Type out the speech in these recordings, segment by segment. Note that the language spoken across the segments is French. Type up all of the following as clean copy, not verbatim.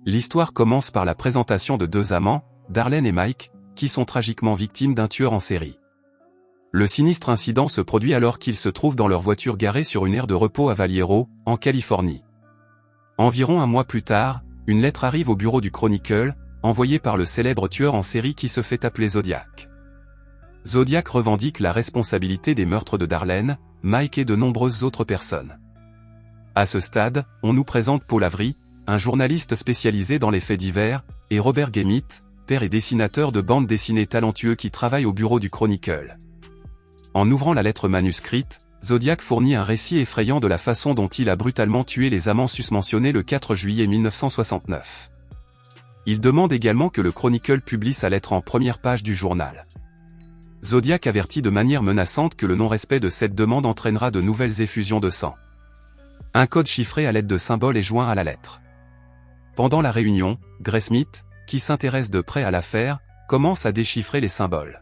L'histoire commence par la présentation de deux amants, Darlene et Mike, qui sont tragiquement victimes d'un tueur en série. Le sinistre incident se produit alors qu'ils se trouvent dans leur voiture garée sur une aire de repos à Vallejo, en Californie. Environ un mois plus tard, une lettre arrive au bureau du Chronicle, envoyée par le célèbre tueur en série qui se fait appeler Zodiac. Zodiac revendique la responsabilité des meurtres de Darlene, Mike et de nombreuses autres personnes. À ce stade, on nous présente Paul Avery, un journaliste spécialisé dans les faits divers, et Robert Gemmitt, père et dessinateur de bande dessinée talentueux qui travaille au bureau du Chronicle. En ouvrant la lettre manuscrite, Zodiac fournit un récit effrayant de la façon dont il a brutalement tué les amants susmentionnés le 4 juillet 1969. Il demande également que le Chronicle publie sa lettre en première page du journal. Zodiac avertit de manière menaçante que le non-respect de cette demande entraînera de nouvelles effusions de sang. Un code chiffré à l'aide de symboles est joint à la lettre. Pendant la réunion, Graysmith, qui s'intéresse de près à l'affaire, commence à déchiffrer les symboles.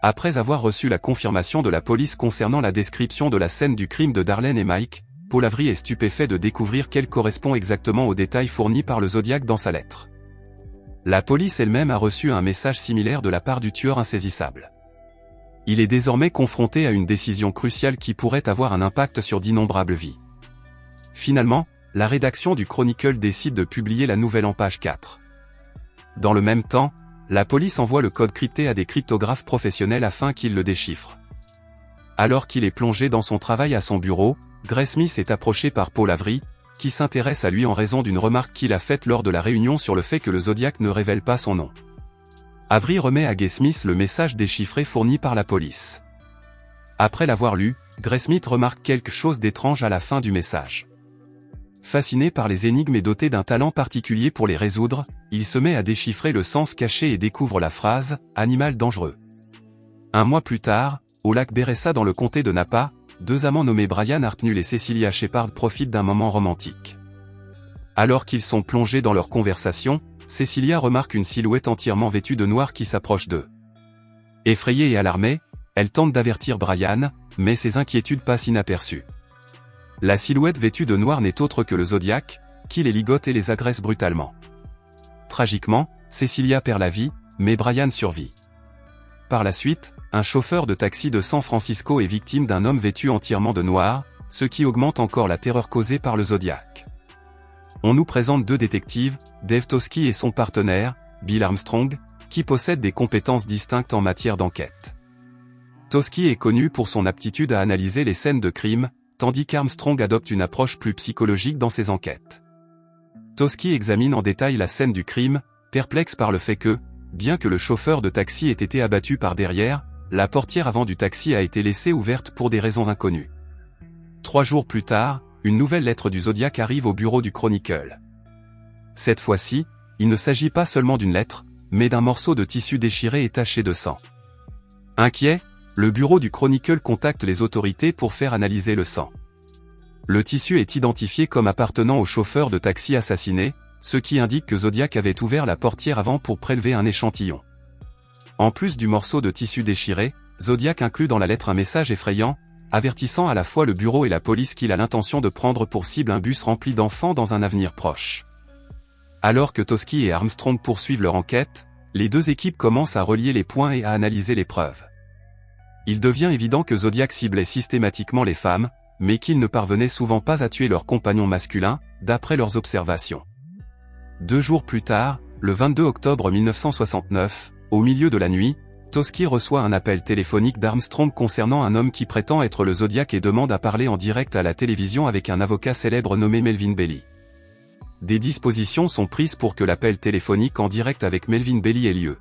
Après avoir reçu la confirmation de la police concernant la description de la scène du crime de Darlene et Mike, Paul Avery est stupéfait de découvrir qu'elle correspond exactement aux détails fournis par le Zodiac dans sa lettre. La police elle-même a reçu un message similaire de la part du tueur insaisissable. Il est désormais confronté à une décision cruciale qui pourrait avoir un impact sur d'innombrables vies. Finalement, la rédaction du Chronicle décide de publier la nouvelle en page 4. Dans le même temps, la police envoie le code crypté à des cryptographes professionnels afin qu'ils le déchiffrent. Alors qu'il est plongé dans son travail à son bureau, Graysmith est approché par Paul Avery, qui s'intéresse à lui en raison d'une remarque qu'il a faite lors de la réunion sur le fait que le Zodiac ne révèle pas son nom. Avery remet à Graysmith le message déchiffré fourni par la police. Après l'avoir lu, Graysmith remarque quelque chose d'étrange à la fin du message. Fasciné par les énigmes et doté d'un talent particulier pour les résoudre, il se met à déchiffrer le sens caché et découvre la phrase « animal dangereux ». Un mois plus tard, au lac Beressa dans le comté de Napa, deux amants nommés Brian Hartnell et Cecilia Shepard profitent d'un moment romantique. Alors qu'ils sont plongés dans leur conversation, Cecilia remarque une silhouette entièrement vêtue de noir qui s'approche d'eux. Effrayée et alarmée, elle tente d'avertir Brian, mais ses inquiétudes passent inaperçues. La silhouette vêtue de noir n'est autre que le Zodiac, qui les ligote et les agresse brutalement. Tragiquement, Cecilia perd la vie, mais Brian survit. Par la suite, un chauffeur de taxi de San Francisco est victime d'un homme vêtu entièrement de noir, ce qui augmente encore la terreur causée par le Zodiac. On nous présente deux détectives, Dave Toschi et son partenaire, Bill Armstrong, qui possèdent des compétences distinctes en matière d'enquête. Toschi est connu pour son aptitude à analyser les scènes de crime, tandis qu'Armstrong adopte une approche plus psychologique dans ses enquêtes. Toschi examine en détail la scène du crime, perplexe par le fait que, bien que le chauffeur de taxi ait été abattu par derrière, la portière avant du taxi a été laissée ouverte pour des raisons inconnues. 3 jours plus tard, une nouvelle lettre du Zodiac arrive au bureau du Chronicle. Cette fois-ci, il ne s'agit pas seulement d'une lettre, mais d'un morceau de tissu déchiré et taché de sang. Inquiet, le bureau du Chronicle contacte les autorités pour faire analyser le sang. Le tissu est identifié comme appartenant au chauffeur de taxi assassiné, ce qui indique que Zodiac avait ouvert la portière avant pour prélever un échantillon. En plus du morceau de tissu déchiré, Zodiac inclut dans la lettre un message effrayant, avertissant à la fois le bureau et la police qu'il a l'intention de prendre pour cible un bus rempli d'enfants dans un avenir proche. Alors que Toschi et Armstrong poursuivent leur enquête, les deux équipes commencent à relier les points et à analyser les preuves. Il devient évident que Zodiac ciblait systématiquement les femmes, mais qu'il ne parvenait souvent pas à tuer leurs compagnons masculins, d'après leurs observations. 2 jours plus tard, le 22 octobre 1969, au milieu de la nuit, Toschi reçoit un appel téléphonique d'Armstrong concernant un homme qui prétend être le Zodiac et demande à parler en direct à la télévision avec un avocat célèbre nommé Melvin Belli. Des dispositions sont prises pour que l'appel téléphonique en direct avec Melvin Belli ait lieu.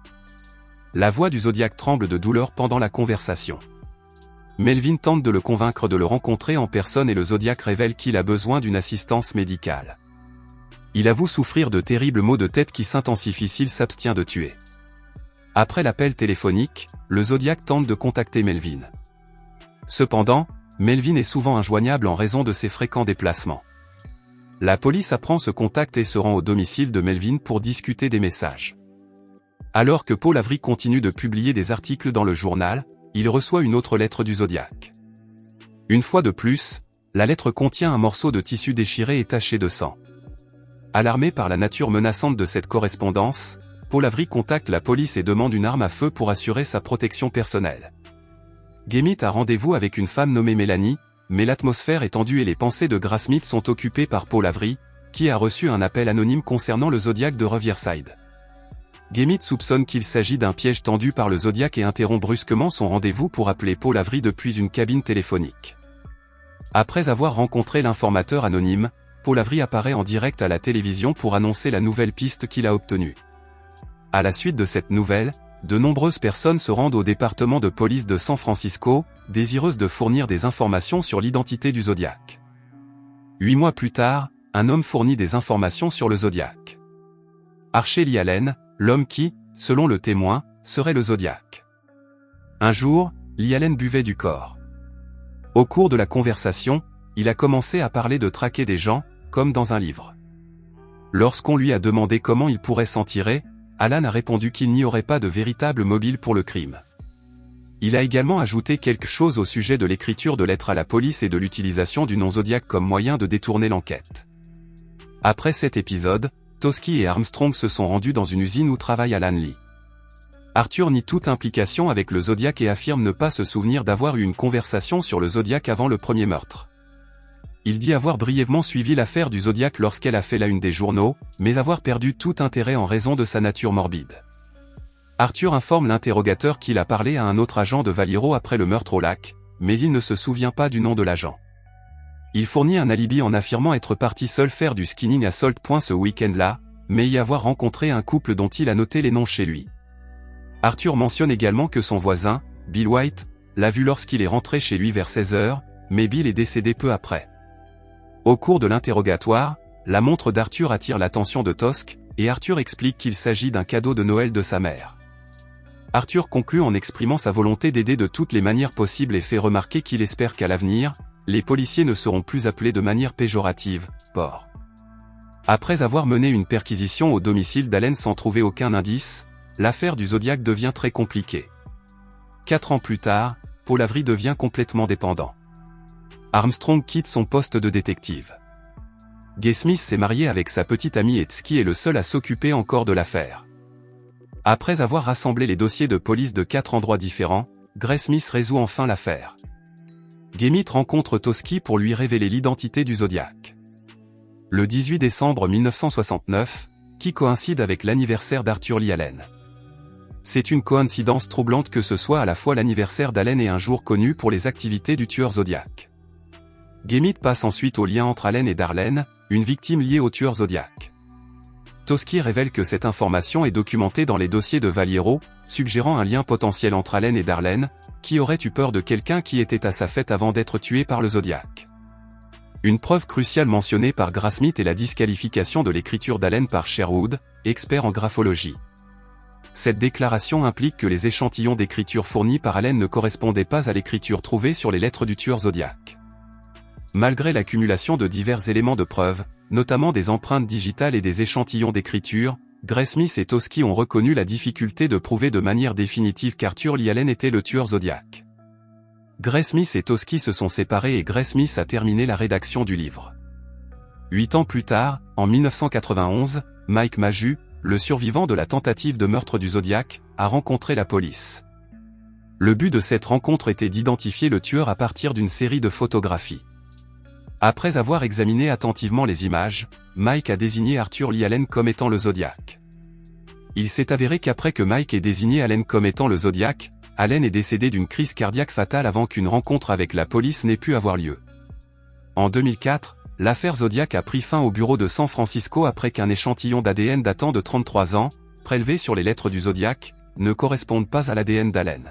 La voix du Zodiac tremble de douleur pendant la conversation. Melvin tente de le convaincre de le rencontrer en personne et le Zodiac révèle qu'il a besoin d'une assistance médicale. Il avoue souffrir de terribles maux de tête qui s'intensifient s'il s'abstient de tuer. Après l'appel téléphonique, le Zodiac tente de contacter Melvin. Cependant, Melvin est souvent injoignable en raison de ses fréquents déplacements. La police apprend ce contact et se rend au domicile de Melvin pour discuter des messages. Alors que Paul Avery continue de publier des articles dans le journal, il reçoit une autre lettre du Zodiac. Une fois de plus, la lettre contient un morceau de tissu déchiré et taché de sang. Alarmé par la nature menaçante de cette correspondance, Paul Avery contacte la police et demande une arme à feu pour assurer sa protection personnelle. Gemmit a rendez-vous avec une femme nommée Mélanie, mais l'atmosphère est tendue et les pensées de Graysmith sont occupées par Paul Avery, qui a reçu un appel anonyme concernant le Zodiac de Riverside. Gemmit soupçonne qu'il s'agit d'un piège tendu par le Zodiac et interrompt brusquement son rendez-vous pour appeler Paul Avery depuis une cabine téléphonique. Après avoir rencontré l'informateur anonyme, Paul Avery apparaît en direct à la télévision pour annoncer la nouvelle piste qu'il a obtenue. À la suite de cette nouvelle, de nombreuses personnes se rendent au département de police de San Francisco, désireuses de fournir des informations sur l'identité du Zodiac. 8 mois plus tard, un homme fournit des informations sur le Zodiac. Archer Lee Allen, l'homme qui, selon le témoin, serait le Zodiac. Un jour, Lee Allen buvait du corps. Au cours de la conversation, il a commencé à parler de traquer des gens, comme dans un livre. Lorsqu'on lui a demandé comment il pourrait s'en tirer, Alan a répondu qu'il n'y aurait pas de véritable mobile pour le crime. Il a également ajouté quelque chose au sujet de l'écriture de lettres à la police et de l'utilisation du nom Zodiac comme moyen de détourner l'enquête. Après cet épisode, Toschi et Armstrong se sont rendus dans une usine où travaille Alan Lee. Arthur nie toute implication avec le Zodiac et affirme ne pas se souvenir d'avoir eu une conversation sur le Zodiac avant le premier meurtre. Il dit avoir brièvement suivi l'affaire du Zodiac lorsqu'elle a fait la une des journaux, mais avoir perdu tout intérêt en raison de sa nature morbide. Arthur informe l'interrogateur qu'il a parlé à un autre agent de Valiro après le meurtre au lac, mais il ne se souvient pas du nom de l'agent. Il fournit un alibi en affirmant être parti seul faire du skiing à Salt Point ce week-end-là, mais y avoir rencontré un couple dont il a noté les noms chez lui. Arthur mentionne également que son voisin, Bill White, l'a vu lorsqu'il est rentré chez lui vers 16 h, mais Bill est décédé peu après. Au cours de l'interrogatoire, la montre d'Arthur attire l'attention de Toschi, et Arthur explique qu'il s'agit d'un cadeau de Noël de sa mère. Arthur conclut en exprimant sa volonté d'aider de toutes les manières possibles et fait remarquer qu'il espère qu'à l'avenir, les policiers ne seront plus appelés de manière péjorative, porc. Après avoir mené une perquisition au domicile d'Allen sans trouver aucun indice, l'affaire du Zodiac devient très compliquée. 4 ans plus tard, Paul Avery devient complètement dépendant. Armstrong quitte son poste de détective. Graysmith s'est marié avec sa petite amie et Toschi est le seul à s'occuper encore de l'affaire. Après avoir rassemblé les dossiers de police de 4 endroits différents, Graysmith résout enfin l'affaire. Gemmit rencontre Toschi pour lui révéler l'identité du Zodiac. Le 18 décembre 1969, qui coïncide avec l'anniversaire d'Arthur Lee Allen. C'est une coïncidence troublante que ce soit à la fois l'anniversaire d'Allen et un jour connu pour les activités du tueur Zodiac. Gemmit passe ensuite au lien entre Allen et Darlene, une victime liée au tueur Zodiac. Toschi révèle que cette information est documentée dans les dossiers de Valiro, suggérant un lien potentiel entre Allen et Darlene, qui aurait eu peur de quelqu'un qui était à sa fête avant d'être tué par le Zodiac. Une preuve cruciale mentionnée par Graysmith est la disqualification de l'écriture d'Allen par Sherwood, expert en graphologie. Cette déclaration implique que les échantillons d'écriture fournis par Allen ne correspondaient pas à l'écriture trouvée sur les lettres du tueur Zodiac. Malgré l'accumulation de divers éléments de preuve, notamment des empreintes digitales et des échantillons d'écriture, Graysmith et Toschi ont reconnu la difficulté de prouver de manière définitive qu'Arthur Lee Allen était le tueur Zodiac. Graysmith et Toschi se sont séparés et Graysmith a terminé la rédaction du livre. 8 ans plus tard, en 1991, Mike Maju, le survivant de la tentative de meurtre du Zodiac, a rencontré la police. Le but de cette rencontre était d'identifier le tueur à partir d'une série de photographies. Après avoir examiné attentivement les images, Mike a désigné Arthur Lee Allen comme étant le Zodiac. Il s'est avéré qu'après que Mike ait désigné Allen comme étant le Zodiac, Allen est décédé d'une crise cardiaque fatale avant qu'une rencontre avec la police n'ait pu avoir lieu. En 2004, l'affaire Zodiac a pris fin au bureau de San Francisco après qu'un échantillon d'ADN datant de 33 ans, prélevé sur les lettres du Zodiac, ne corresponde pas à l'ADN d'Allen.